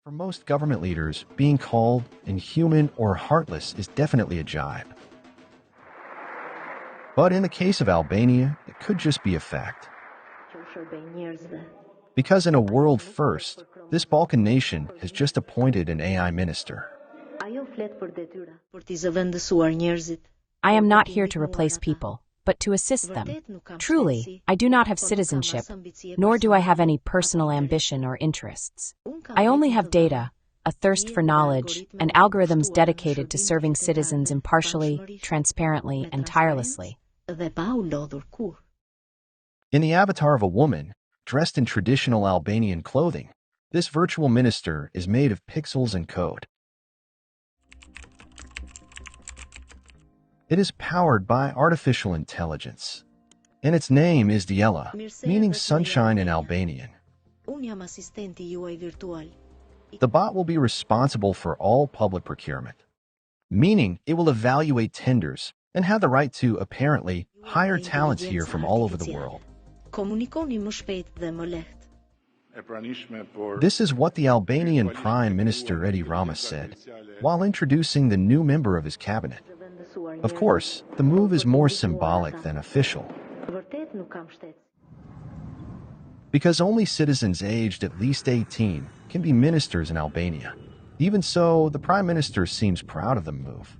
For most government leaders, being called inhuman or heartless is definitely a jibe. But in the case of Albania, it could just be a fact. Because in a world first, this Balkan nation has just appointed an AI minister. I am not here to replace people, but to assist them. Truly, I do not have citizenship, nor do I have any personal ambition or interests. I only have data, a thirst for knowledge, and algorithms dedicated to serving citizens impartially, transparently, and tirelessly. In the avatar of a woman, dressed in traditional Albanian clothing, this virtual minister is made of pixels and code. It is powered by artificial intelligence, and its name is Diela, meaning sunshine in Albanian. The bot will be responsible for all public procurement, meaning it will evaluate tenders and have the right to, apparently, hire talents here from all over the world. This is what the Albanian Prime Minister Edi Rama said, while introducing the new member of his cabinet. Of course, the move is more symbolic than official, because only citizens aged at least 18 can be ministers in Albania. Even so, the Prime Minister seems proud of the move.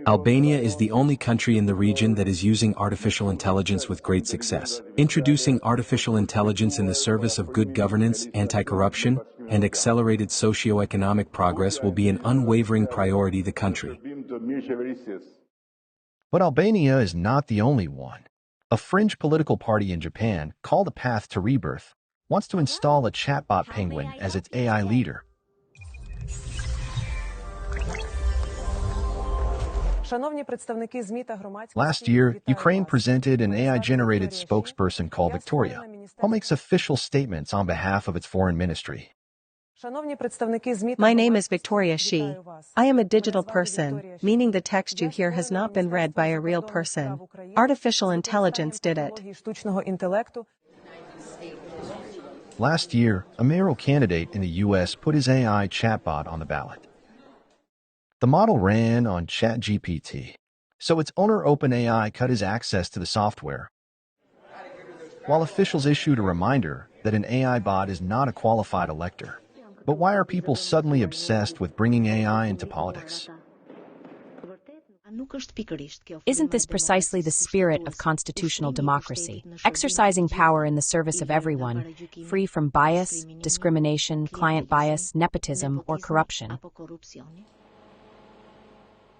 Albania is the only country in the region that is using artificial intelligence with great success. Introducing artificial intelligence in the service of good governance, anti-corruption, and accelerated socio-economic progress will be an unwavering priority of the country. But Albania is not the only one. A fringe political party in Japan, called the Path to Rebirth, wants to install a chatbot penguin as its AI leader. Last year, Ukraine presented an AI-generated spokesperson called Victoria, who makes official statements on behalf of its foreign ministry. My name is Victoria Shi. I am a digital person, meaning the text you hear has not been read by a real person. Artificial intelligence did it. Last year, a mayoral candidate in the U.S. put his AI chatbot on the ballot. The model ran on ChatGPT, so its owner OpenAI cut his access to the software, while officials issued a reminder that an AI bot is not a qualified elector. But why are people suddenly obsessed with bringing AI into politics? Isn't this precisely the spirit of constitutional democracy, exercising power in the service of everyone, free from bias, discrimination, client bias, nepotism, or corruption?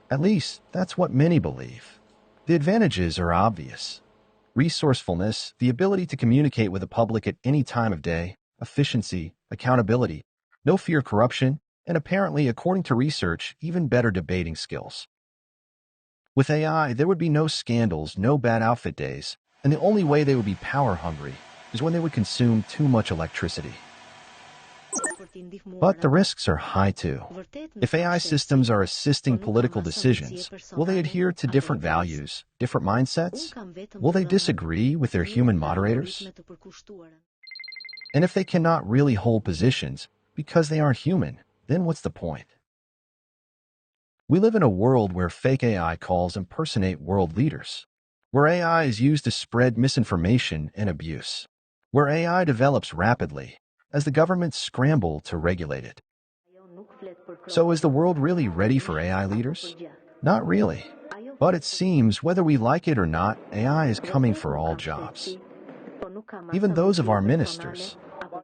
At least, that's what many believe. The advantages are obvious. Resourcefulness, the ability to communicate with the public at any time of day, efficiency, accountability, no fear of corruption, and apparently, according to research, even better debating skills. With AI, there would be no scandals, no bad outfit days, and the only way they would be power-hungry is when they would consume too much electricity. But the risks are high too. If AI systems are assisting political decisions, will they adhere to different values, different mindsets? Will they disagree with their human moderators? And if they cannot really hold positions because they aren't human, then what's the point? We live in a world where fake AI calls impersonate world leaders, where AI is used to spread misinformation and abuse, where AI develops rapidly as the governments scramble to regulate it. So is the world really ready for AI leaders? Not really. But it seems, whether we like it or not, AI is coming for all jobs, even those of our ministers.